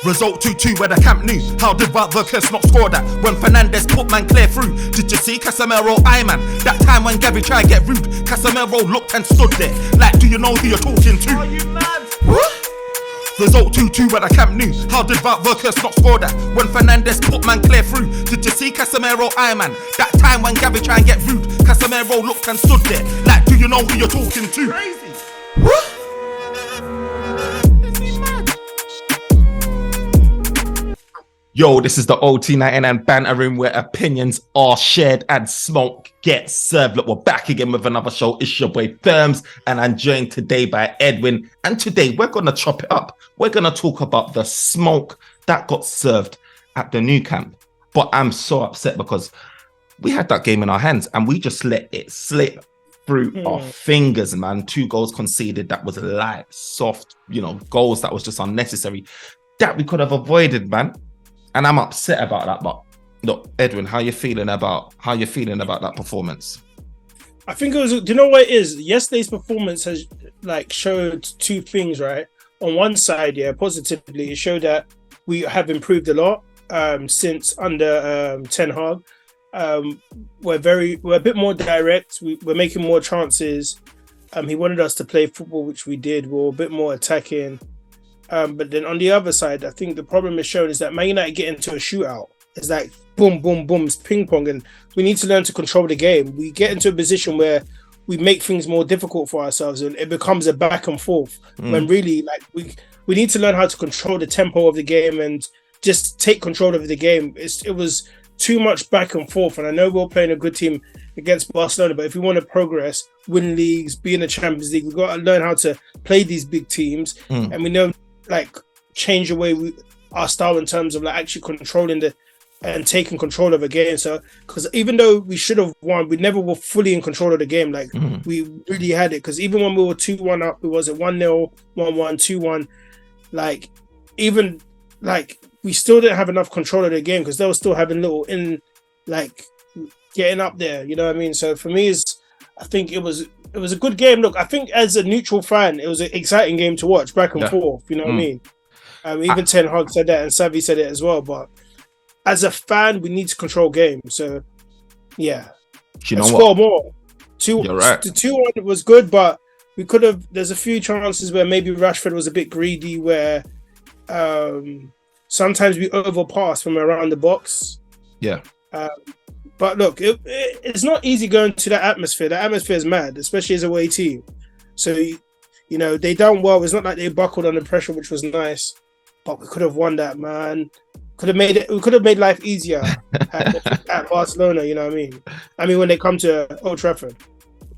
Result 2-2 where the camp knew. How did Valverkes not score that? When Fernandez put man clear through. Did you see Casemiro eye man? That time when Gabby tried to get rude, Casemiro looked and stood there. Like, do you know who you're talking to? Are you mad? What? Result 2-2 where the camp knew. How did Valverkes not score that? When Fernandez put man clear through. Did you see Casemiro eye man? That time when Gabby tried to get rude, Casemiro looked and stood there. Like, do you know who you're talking to? Crazy. What? Yo, this is the OT99 Banter Room where opinions are shared and smoke gets served. Look, we're back again with another show. It's your boy Therms and I'm joined today by Edwin. And today we're going to chop it up. We're going to talk about the smoke that got served at the new camp. But I'm so upset because we had that game in our hands and we just let it slip through our fingers, man. 2 goals conceded. That was light, soft, goals that was just unnecessary. That we could have avoided, man. And I'm upset about that. But look, Edwin, how you feeling about that performance? I think it was. Do you know what it is? Yesterday's performance has showed 2 things, right? On one side, positively, it showed that we have improved a lot since under Ten Hag. We're a bit more direct. We're making more chances. He wanted us to play football, which we did. We're a bit more attacking. But then on the other side, I think the problem is shown is that Man United get into a shootout. It's like boom, boom, boom, it's ping pong, and we need to learn to control the game. We get into a position where we make things more difficult for ourselves, and it becomes a back and forth. When really, we need to learn how to control the tempo of the game and just take control of the game. It was too much back and forth, and I know we're playing a good team against Barcelona, but if we want to progress, win leagues, be in the Champions League, we've got to learn how to play these big teams, and we know. Change the way our style in terms of actually controlling and taking control of a game. So, because even though we should have won, we never were fully in control of the game. We really had it. Because even when we were 2-1 up, it was a 1-0, 1-1, 2-1. We still didn't have enough control of the game because they were still having getting up there. You know what I mean? So for me, I think it was a good game. Look, I think as a neutral fan, it was an exciting game to watch, back and forth. You know what I mean? Even Ten Hag said that, and Savi said it as well. But as a fan, we need to control games. So, yeah, score more. You're right. The 2-1 was good, but we could have. There's a few chances where maybe Rashford was a bit greedy, where sometimes we overpass from around the box. Yeah. But look, it's not easy going to that atmosphere. The atmosphere is mad, especially as a away team. So, they done well. It's not like they buckled under pressure, which was nice. But we could have won that, man. We could have made life easier at Barcelona. You know what I mean? When they come to Old Trafford,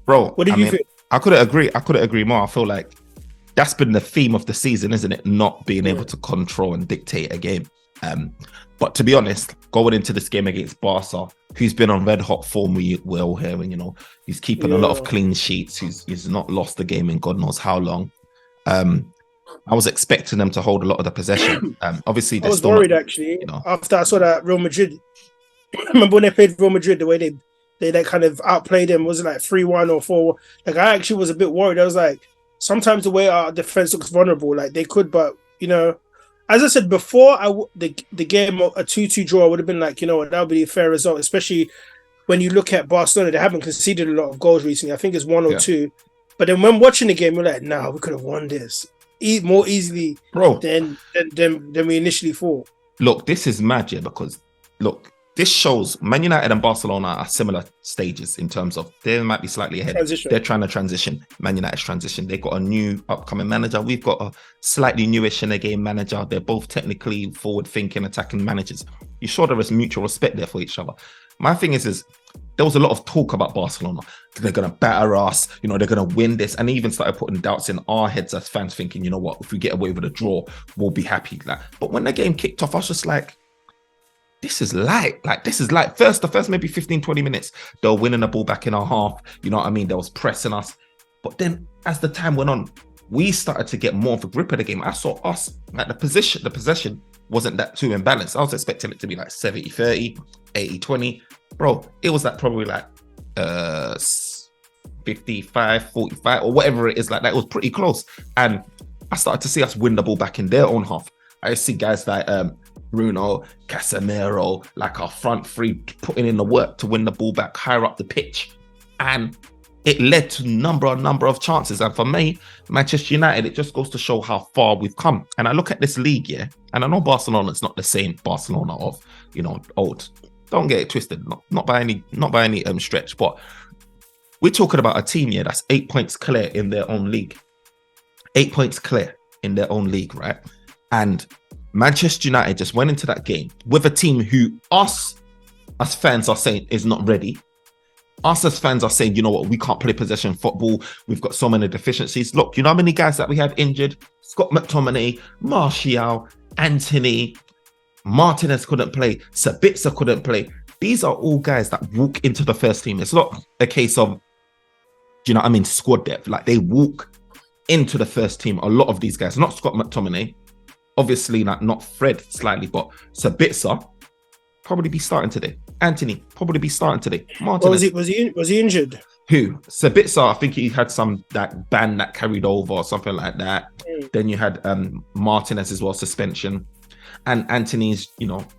bro. What did you think? I couldn't agree more. I feel like that's been the theme of the season, isn't it? Not being able to control and dictate a game. But to be honest, going into this game against Barca, who's been on red hot form, we're all hearing, he's keeping a lot of clean sheets. He's not lost the game in God knows how long. I was expecting them to hold a lot of the possession. Obviously, I was worried actually after I saw that Real Madrid. Remember when they played Real Madrid, the way they kind of outplayed them, was it 3-1 or 4? I actually was a bit worried. I was like, sometimes the way our defense looks vulnerable, they could, but as I said before, the game, a 2-2 draw would have been that would be a fair result, especially when you look at Barcelona. They haven't conceded a lot of goals recently. I think it's 1 or 2. But then when watching the game, you're like, nah, we could have won this more easily, than we initially thought. Look, this is magic because, look, this shows Man United and Barcelona are similar stages in terms of they might be slightly ahead. They're trying to transition. Man United's transition. They've got a new upcoming manager. We've got a slightly newish in the game manager. They're both technically forward-thinking, attacking managers. You saw there is mutual respect there for each other. My thing is there was a lot of talk about Barcelona. They're going to batter us. They're going to win this. And even started putting doubts in our heads as fans thinking, you know what, if we get away with a draw, we'll be happy. But when the game kicked off, I was just like, this is light. The first maybe 15, 20 minutes, they were winning the ball back in our half. You know what I mean? They was pressing us. But then as the time went on, we started to get more of a grip of the game. I saw us, the possession wasn't that too imbalanced. I was expecting it to be 70-30, 80-20. Bro, it was probably 55-45 or whatever it is like that. It was pretty close. And I started to see us win the ball back in their own half. I see guys like Bruno, Casemiro, like our front three putting in the work to win the ball back higher up the pitch. And it led to number of chances. And for me, Manchester United, it just goes to show how far we've come. And I look at this league, yeah, and I know Barcelona's not the same Barcelona of, old. Don't get it twisted, not by any stretch. But we're talking about a team, yeah, that's 8 points clear in their own league. 8 points clear in their own league, right? And Manchester United just went into that game with a team who us as fans are saying is not ready. Us as fans are saying, you know what, we can't play possession football. We've got so many deficiencies. Look, you know how many guys that we have injured? Scott McTominay, Martial, Anthony, Martinez couldn't play, Sabitzer couldn't play. These are all guys that walk into the first team. It's not a case of, do you know what I mean, squad depth. Like they walk into the first team. A lot of these guys, not Scott McTominay, obviously not Fred slightly, but Sabitzer probably be starting today. Anthony probably be starting today. Martinez. Was he injured? Who? Sabitzer, I think he had some that band that carried over or something like that. Then you had Martinez as well, suspension. And Anthony's,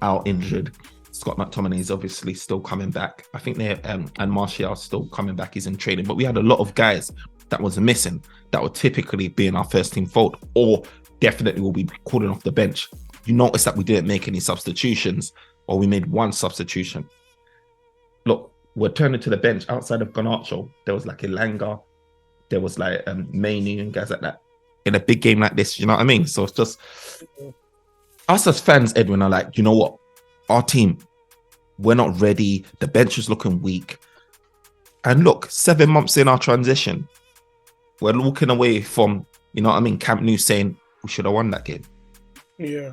out injured. Scott McTominay is obviously still coming back. I think they and Martial's still coming back. He's in training. But we had a lot of guys that was missing that would typically be in our first team fold or definitely will be calling off the bench. You notice that we didn't make any substitutions or we made one substitution. Look, we're turning to the bench outside of Garnacho. There was like Elanga, there was like Mainoo and guys like that. In a big game like this, you know what I mean? So it's just us as fans, Edwin, are like, you know what? Our team, we're not ready. The bench is looking weak. And look, 7 months in our transition, we're walking away from, you know what I mean, Camp Nou saying we should have won that game. Yeah.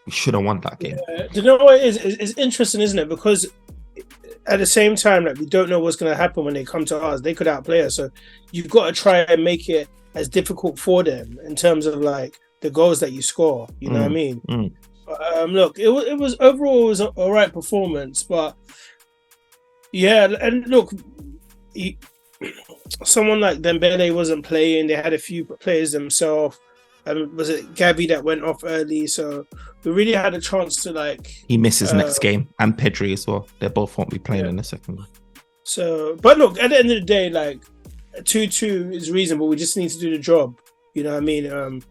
We should have won that game. Yeah. Do you know what it is? It's interesting, isn't it? Because at the same time, like we don't know what's going to happen when they come to us. They could outplay us. So you've got to try and make it as difficult for them in terms of like the goals that you score. You know what I mean? Look, it was overall an all right performance, but yeah, and look, someone like Dembele wasn't playing. They had a few players themselves. Was it Gavi that went off early? So we really had a chance to like. He misses next game, and Pedri as well. They both won't be playing in the second one. So, but look, at the end of the day, like 2-2 is reasonable. We just need to do the job. You know what I mean?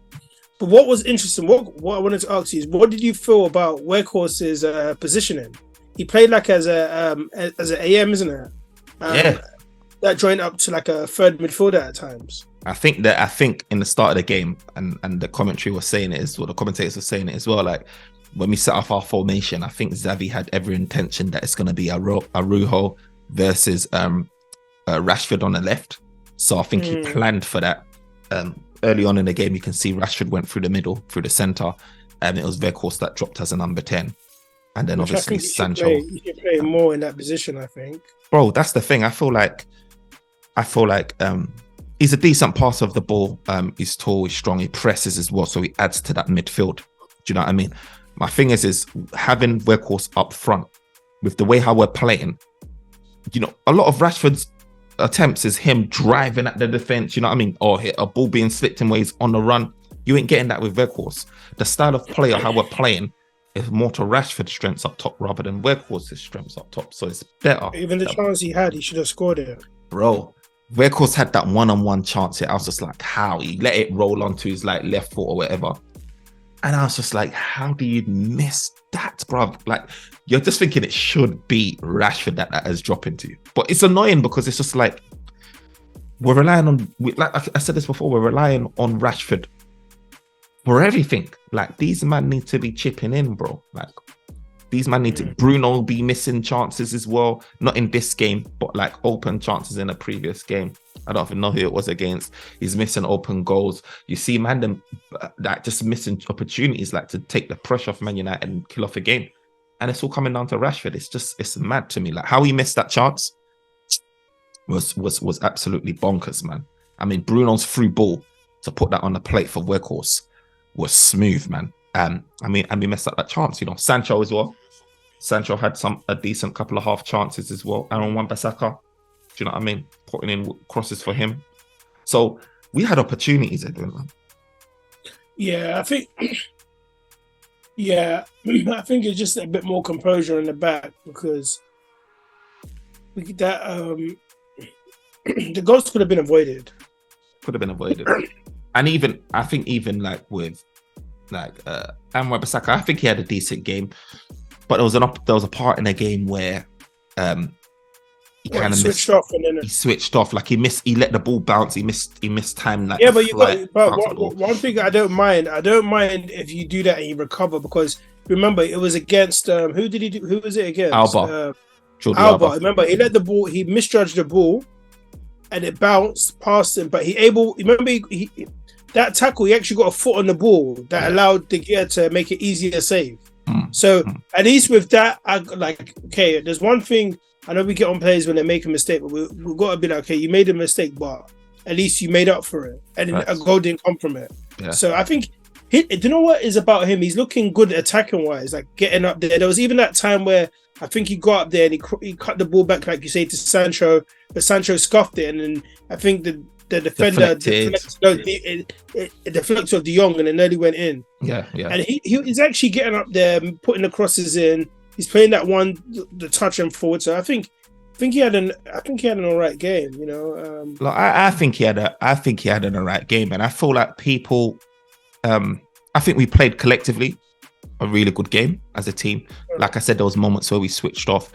But what was interesting, what I wanted to ask you is, what did you feel about Weghorst's positioning? He played like as an AM, isn't it? Yeah. That joined up to like a third midfielder at times. I think in the start of the game, and the commentary was saying it as well, the commentators were saying it as well, like when we set off our formation, I think Xavi had every intention that it's going to be Araujo versus Rashford on the left. So I think he planned for that. Early on in the game, you can see Rashford went through the middle, through the centre, and it was Weghorst that dropped as a number 10. And then obviously Sancho. You should play more in that position, I think. Bro, that's the thing. I feel like he's a decent passer of the ball. He's tall, he's strong, he presses as well, so he adds to that midfield. Do you know what I mean? My thing is having Weghorst up front with the way how we're playing. You know, a lot of Rashford's attempts is him driving at the defense, you know what I mean? Or a ball being slipped in ways on the run. You ain't getting that with Weghorst. The style of play or how we're playing is more to Rashford's strengths up top rather than Weghorst's strengths up top. So it's better. Even the chance he had, he should have scored it. Bro, Weghorst had that one-on-one chance here. I was just like, how? He let it roll onto his like left foot or whatever. And I was just like, how do you miss that, bro? Like, you're just thinking it should be Rashford that has dropped into. But it's annoying because it's just like, we're relying on, like I said this before, we're relying on Rashford for everything. Like, these men need to be chipping in, bro. Like, these men need to, Bruno will be missing chances as well. Not in this game, but like open chances in a previous game. I don't even know who it was against. He's missing open goals. You see man that just missing opportunities like to take the pressure off Man United and kill off a game. And it's all coming down to Rashford. It's mad to me. Like how he missed that chance was absolutely bonkers, man. I mean, Bruno's through ball to put that on the plate for Weghorst was smooth, man. And we messed up that chance, you know. Sancho as well. Sancho had a decent couple of half chances as well. Aaron Wan-Bissaka, do you know what I mean? Putting in crosses for him. So we had opportunities, Edwin, man. Yeah, I think Yeah, I think it's just a bit more composure in the back because that the goals could have been avoided. Could have been avoided. And even I think even like with Wan-Bissaka, I think he had a decent game, but there was a part in the game where he kind of switched off, and then he switched off. Like he let the ball bounce. He missed time. Like but one thing I don't mind if you do that and you recover, because remember it was against who was it against? Alba. Alba. Remember he let the ball, he misjudged the ball, and it bounced past him. But that tackle, he actually got a foot on the ball that allowed De Gea to make it easier save. So at least with that, okay, there's one thing. I know we get on players when they make a mistake, but we've got to be like, okay, you made a mistake, but at least you made up for it, and a goal didn't come from it. Yeah. So I think, do you know what is about him? He's looking good attacking wise, like getting up there. There was even that time where I think he got up there and he cut the ball back, like you say, to Sancho, but Sancho scuffed it, and then I think the defender deflected of De Jong and it nearly went in. Yeah. And he's actually getting up there, putting the crosses in. He's playing that one, the touch and forward. So I think he had an all right game. You know, I think he had an all right game, and I feel like people. I think we played collectively a really good game as a team. Like I said, there was moments where we switched off,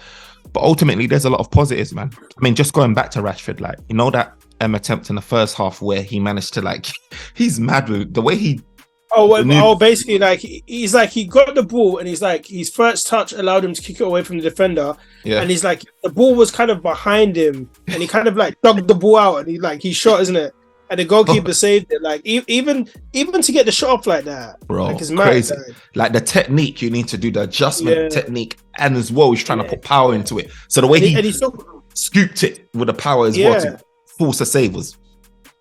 but ultimately there's a lot of positives, man. I mean, just going back to Rashford, like that attempt in the first half where he managed to he's mad with the way he. Basically, he's like he got the ball and he's like his first touch allowed him to kick it away from the defender, and he's like the ball was kind of behind him and he kind of dug the ball out and he shot, isn't it? And the goalkeeper saved it. Like even to get the shot off like that, bro, it's crazy. Like the technique, you need to do the adjustment technique, and as well, he's trying to put power into it. So the way he scooped it with the power as well to force a save was.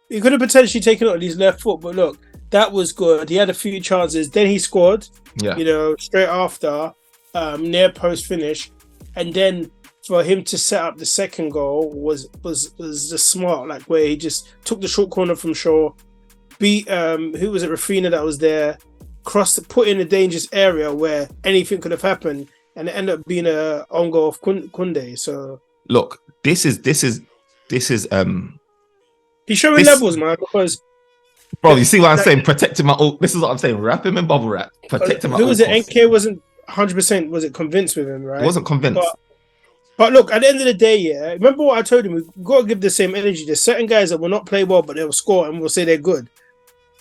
He could have potentially taken it on his left foot, but look. That was good. He had a few chances. Then he scored, straight after, near post finish. And then for him to set up the second goal was just smart, where he just took the short corner from Shaw, beat, who was it, Rafinha that was there, put in a dangerous area where anything could have happened, and it ended up being a own goal of Kunde. So look, this is he's showing levels, man, because. Bro, you see what I'm saying? Protecting my. This is what I'm saying. Wrap him in bubble wrap. Protecting my. Who was it? NK wasn't 100%. Was it convinced with him? Right. He wasn't convinced. But look, at the end of the day, remember what I told him. We've got to give the same energy. There's certain guys that will not play well, but they will score, and we'll say they're good.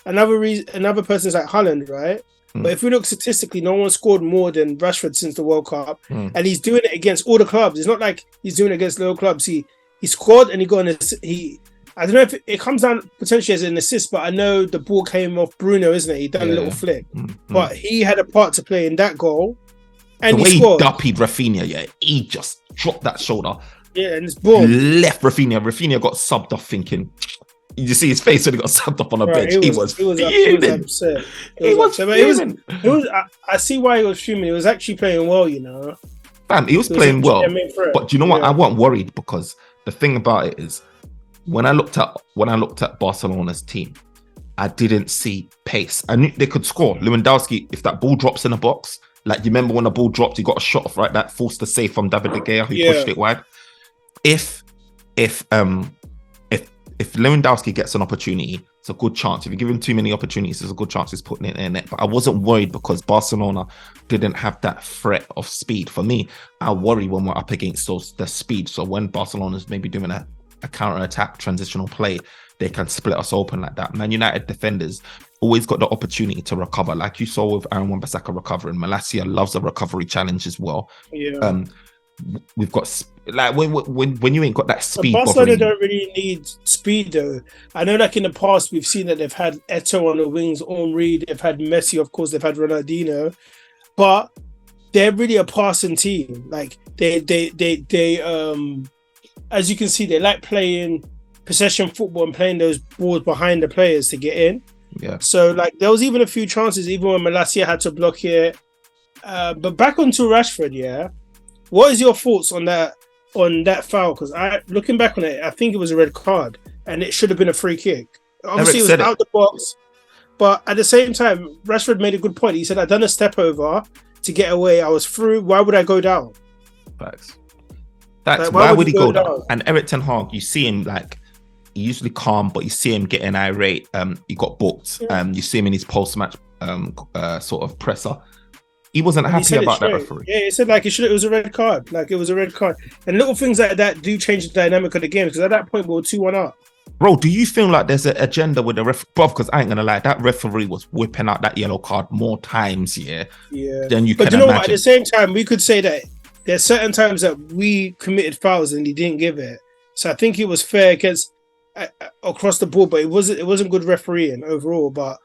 Another person's like Haaland, right? But if we look statistically, no one scored more than Rashford since the World Cup, and he's doing it against all the clubs. It's not like he's doing it against little clubs. He scored and he got I don't know if it comes down potentially as an assist, but I know the ball came off Bruno, isn't it? He done a little flick. But he had a part to play in that goal. And the way he scored. He duppied Rafinha, he just dropped that shoulder. Yeah, and it's boom. Left Rafinha. Rafinha got subbed off thinking... You see his face when he got subbed off on the bench. He was upset. I see why he was fuming. He was actually playing well, you know. Fam, he was playing well. But do you know what? I wasn't worried because the thing about it is, when I looked at Barcelona's team, I didn't see pace. I knew they could score. Lewandowski, if that ball drops in the box, you remember when the ball dropped, he got a shot off, right? That forced the save from David De Gea, who pushed it wide. If Lewandowski gets an opportunity, it's a good chance. If you give him too many opportunities, there's a good chance he's putting it in net. But I wasn't worried because Barcelona didn't have that threat of speed. For me, I worry when we're up against the speed. So when Barcelona's maybe doing a counter-attack transitional play, they can split us open like that. Man United defenders always got the opportunity to recover, like you saw with Aaron Wan-Bissaka recovering. Malacia loves a recovery challenge as well. We've got when you ain't got that speed. But Barcelona don't really need speed though. I know, in the past we've seen that they've had Eto'o on the wings, Henry, they've had Messi, of course, they've had Ronaldinho, but they're really a passing team. They as you can see, they like playing possession football and playing those balls behind the players to get in. Yeah. So there was even a few chances, even when Malacia had to block it. But back onto Rashford, what is your thoughts on that foul? Because looking back on it, I think it was a red card and it should have been a free kick. Obviously, it was out the box. But at the same time, Rashford made a good point. He said, "I done a step over to get away. I was through. Why would I go down?" Facts. That's why would he go down? And Eric Ten Hag, you see him like usually calm, but you see him getting irate. He got booked. You see him in his post-match sort of presser. He wasn't happy about that referee. Yeah, he said like it was a red card. Like it was a red card. And little things like that do change the dynamic of the game, because at that point we were 2-1 up. Bro, do you feel like there's an agenda with the ref? Bro, because I ain't gonna lie, that referee was whipping out that yellow card more times, than you can imagine. But you know what? At the same time, we could say that there's certain times that we committed fouls and he didn't give it. So I think it was fair against across the board, but it wasn't good refereeing overall. But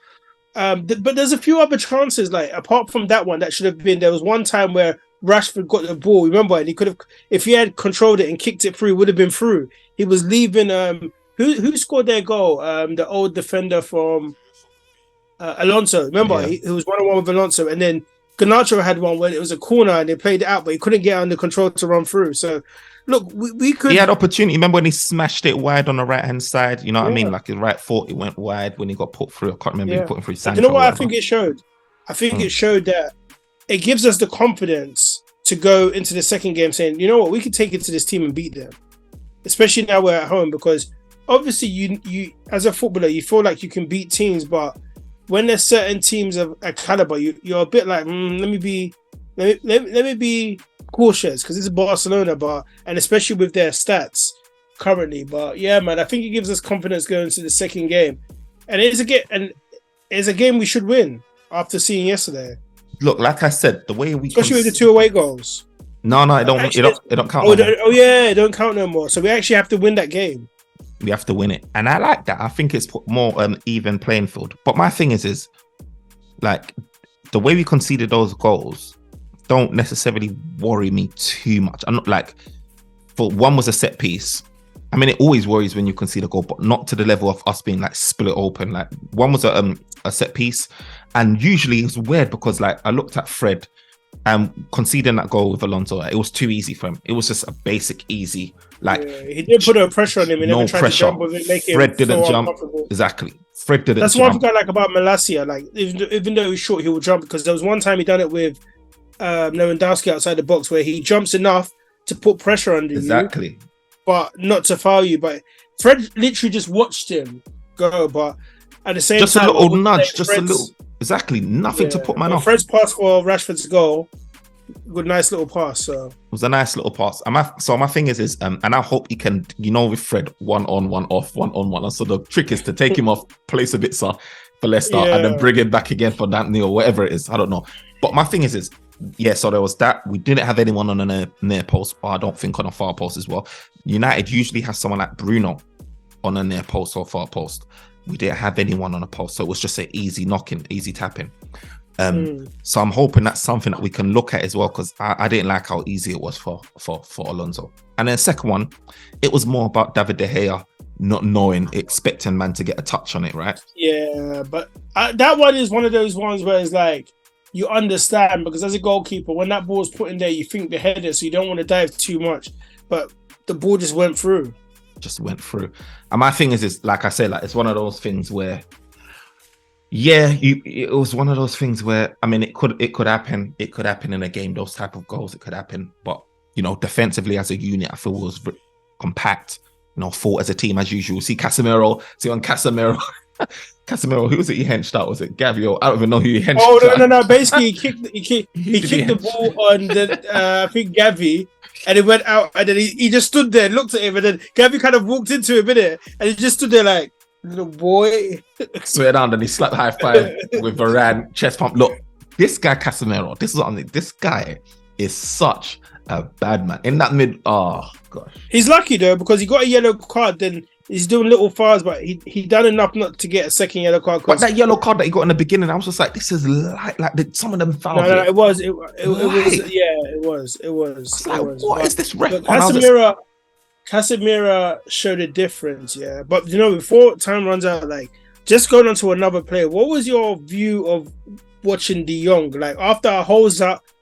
there's a few other chances, like apart from that one, that should have been. There was one time where Rashford got the ball, remember, and he could have, if he had controlled it and kicked it through, it would have been through. He was leaving. Who scored their goal? The old defender from Alonso. Remember, he was 1-on-1 with Alonso, and then Garnacho had one where it was a corner and they played it out, but he couldn't get under control to run through. So, look, we could. He had opportunity. Remember when he smashed it wide on the right hand side? You know what I mean? Like his right foot, it went wide when he got put through. I can't remember he put him through. You know what I think it showed? I think it showed that it gives us the confidence to go into the second game saying, you know what, we can take it to this team and beat them, especially now we're at home, because obviously you as a footballer you feel like you can beat teams, but when there's certain teams of a caliber, you're a bit like, let me be cautious, because it's Barcelona, and especially with their stats currently. But yeah, man, I think it gives us confidence going into the second game, and it's a game we should win after seeing yesterday. Look, like I said, the way we especially with the 2 away goals. No, it don't count. It don't count no more. So we actually have to win that game. We have to win it, and I like that. I think it's more even playing field. But my thing is like the way we conceded those goals don't necessarily worry me too much. I'm not like, for one was a set piece. I mean, it always worries when you concede a goal, but not to the level of us being like split open. Like one was a set piece, and usually it's weird because like I looked at Fred and conceding that goal with Alonso, it was too easy for him. It was just a basic easy. Like he did put a pressure on him. He never tried to jump with it, make Fred didn't jump. Exactly. Fred didn't. That's one thing I like about Malacia. Like even though he's short, he will jump, because there was one time he done it with Lewandowski outside the box where he jumps enough to put pressure under you, but not to foul you. But Fred literally just watched him go, but at the same time, just a little nudge, just a little. Exactly, nothing to put man off. Fred's pass for Rashford's goal, good, nice little pass. So it was a nice little pass. And my thing is, and I hope he can, with Fred, 1 on, 1 off, 1 on, 1 off. So the trick is to take him off, place a bit for Leicester, and then bring him back again for Dantny or whatever it is. I don't know. But my thing is, so there was that. We didn't have anyone on a near post, or I don't think on a far post as well. United usually has someone like Bruno on a near post or far post. We didn't have anyone on a post, so it was just an easy knocking, easy tapping. So I'm hoping that's something that we can look at as well, because I didn't like how easy it was for Alonso. And then second one, it was more about David De Gea not knowing, expecting man to get a touch on it, right? Yeah, but that one is one of those ones where it's like, you understand, because as a goalkeeper, when that ball's put in there, you think the header, so you don't want to dive too much, but the ball just went through. And my thing is like I said, like it's one of those things where it was one of those things where, I mean, it could happen in a game, those type of goals, it could happen, but defensively as a unit, I feel it was compact, fought as a team as usual. See Casemiro, who was it he henched out? Was it Gavi? I don't even know who he henched out. No. Basically, he kicked the ball on I think Gavi, and it went out, and then he just stood there, looked at him, and then Gavi kind of walked into him, innit? And he just stood there like, little boy. Swear down, and he slapped high five with Varane, chest pump. Look, this guy Casemiro, this is what I'm saying. This guy is such a bad man. In that oh gosh. He's lucky though, because he got a yellow card, then he's doing little fouls, but he done enough not to get a second yellow card. But that yellow card that he got in the beginning, I was just like, this is like some of them fouls. No, it was. It was. What is this ref? Casemiro showed a difference, yeah. But before time runs out, like, just going on to another player, what was your view of watching De Jong? Like, after a whole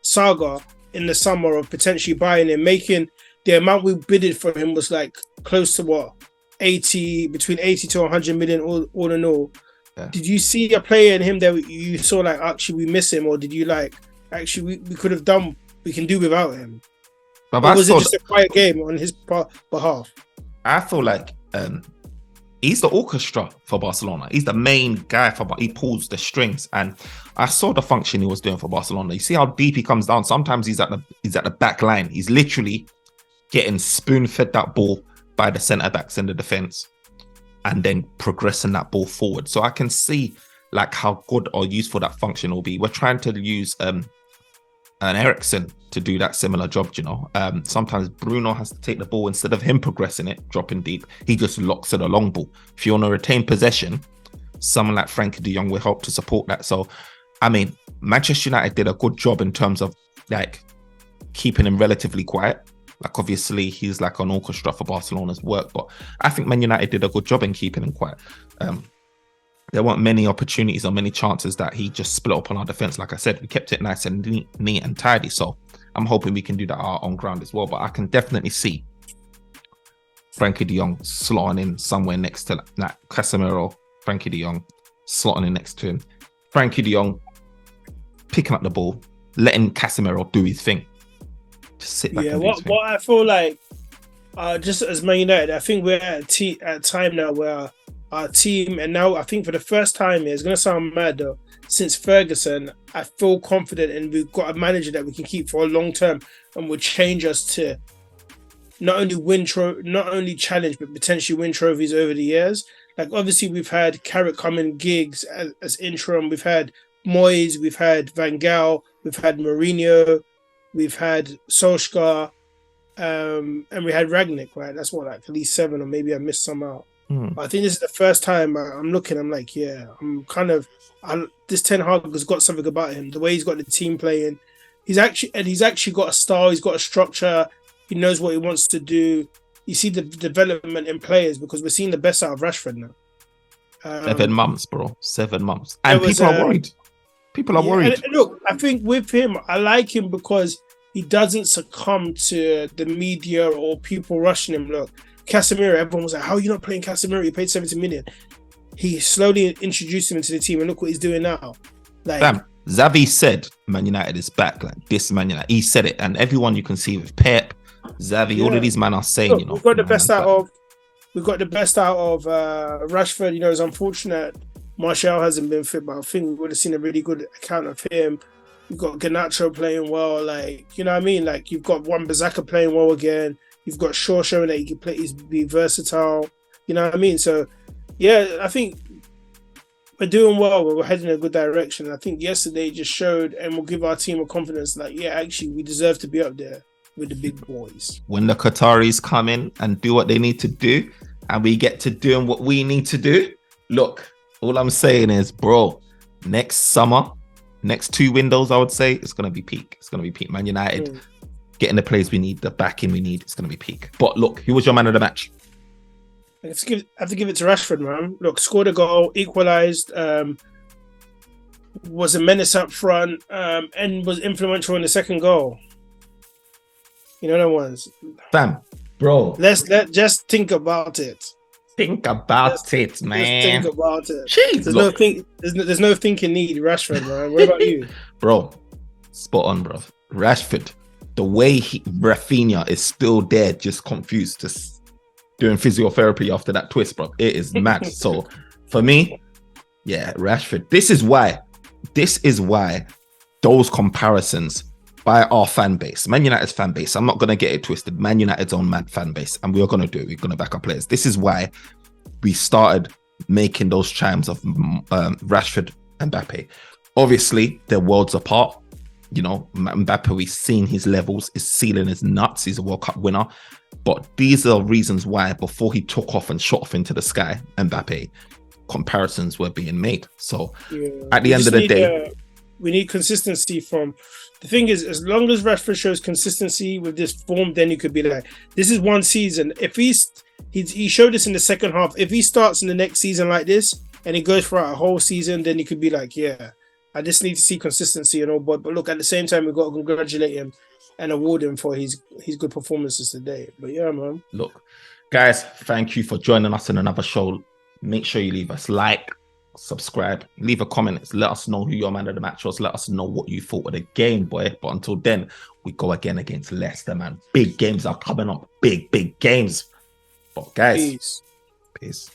saga in the summer of potentially buying him, making the amount we bidded for him was like close to between 80 to 100 million all in all. Did you see a player in him that you saw like actually we miss him, or did you like actually we could have done, we can do without him? But or was it just a quiet game on his behalf? I feel like he's the orchestra for Barcelona. He's the main guy he pulls the strings, and I saw the function he was doing for Barcelona. You see how deep he comes down. Sometimes he's at the back line. He's literally getting spoon-fed that ball by the centre backs in the defence, and then progressing that ball forward. So I can see like how good or useful that function will be. We're trying to use an Eriksen to do that similar job, you know. Sometimes Bruno has to take the ball instead of him progressing it, dropping deep. He just locks it a long ball. If you want to retain possession, someone like Frankie de Jong will help to support that. So, I mean, Manchester United did a good job in terms of like keeping him relatively quiet. Like, obviously, he's like an orchestra for Barcelona's work, but I think Man United did a good job in keeping him quiet. There weren't many opportunities or many chances that he just split up on our defense. Like I said, we kept it nice and neat and tidy. So I'm hoping we can do that on ground as well. But I can definitely see Frankie de Jong slotting in somewhere next to like Casemiro. Frankie de Jong slotting in next to him. Frankie de Jong picking up the ball, letting Casemiro do his thing. Just sit back. Yeah, what I feel like, just as Man United, I think we're at a time now where our team, and now I think for the first time, it's going to sound mad though, since Ferguson, I feel confident and we've got a manager that we can keep for a long term and will change us to not only challenge, but potentially win trophies over the years. Like, obviously, we've had Carrick come in gigs as interim. We've had Moyes, we've had Van Gaal, we've had Mourinho, we've had Solskjaer, and we had Rangnick, right? That's what, like at least 7, or maybe I missed some out. But I think this is the first time I'm looking. I'm like, yeah, this Ten Hag has got something about him. The way he's got the team playing, he's actually got a style. He's got a structure. He knows what he wants to do. You see the development in players, because we're seeing the best out of Rashford now. 7 months, bro. 7 months, and people are worried. People are worried. And look, I think with him, I like him because he doesn't succumb to the media or people rushing him. Look, Casemiro, everyone was like, how are you not playing Casemiro? You paid 70 million. He slowly introduced him into the team, and look what he's doing now. Like, damn, Xavi said Man United is back. Like, this Man United, he said it, and everyone you can see with Pep, Xavi, all of these men are saying, look, we've got the best out of Rashford. You know, it's unfortunate Martial hasn't been fit, but I think we would have seen a really good account of him. You've got Garnacho playing well, like, you know what I mean? Like, you've got Wan-Bissaka playing well again. You've got Shaw showing that he can play, he's be versatile. You know what I mean? So, yeah, I think we're doing well. We're heading in a good direction. I think yesterday just showed, and will give our team a confidence, like, yeah, actually, we deserve to be up there with the big boys. When the Qataris come in and do what they need to do, and we get to doing what we need to do, look, all I'm saying is, bro, next summer, next 2 windows, I would say, it's going to be peak. It's going to be peak. Man United, getting the players we need, the backing we need, it's going to be peak. But look, who was your man of the match? I have to give it to Rashford, man. Look, scored a goal, equalised, was a menace up front, and was influential in the second goal. You know the ones. Fam, bro. Let's just think about it. Think about it, man. Just think about it. Jeez, there's no thinking need, Rashford, man. What about you? Bro, spot on, bro. Rashford, the way Rafinha is still there, just confused, just doing physiotherapy after that twist, bro. It is mad. So for me, yeah, Rashford. This is why those comparisons by our fan base, Man United's fan base, I'm not going to get it twisted, Man United's own mad fan base, and we're going to do it. We're going to back our players. This is why we started making those chimes of Rashford and Mbappe. Obviously, they're worlds apart. You know, Mbappe, we've seen his levels, his ceiling is nuts. He's a World Cup winner. But these are reasons why, before he took off and shot off into the sky, Mbappe, comparisons were being made. So at the end of the day, we need consistency from... The thing is, as long as Rashford shows consistency with this form, then you could be like, this is one season. If he showed this in the second half, if he starts in the next season like this and he goes for a whole season, then you could be like, yeah, I just need to see consistency and all. But look, at the same time, we've got to congratulate him and award him for his good performances today. But yeah, man. Look, guys, thank you for joining us in another show. Make sure you leave us like, subscribe, leave a comment. Let us know who your man of the match was. Let us know what you thought of the game, boy. But until then, we go again against Leicester, man. Big games are coming up. Big games. But guys, peace.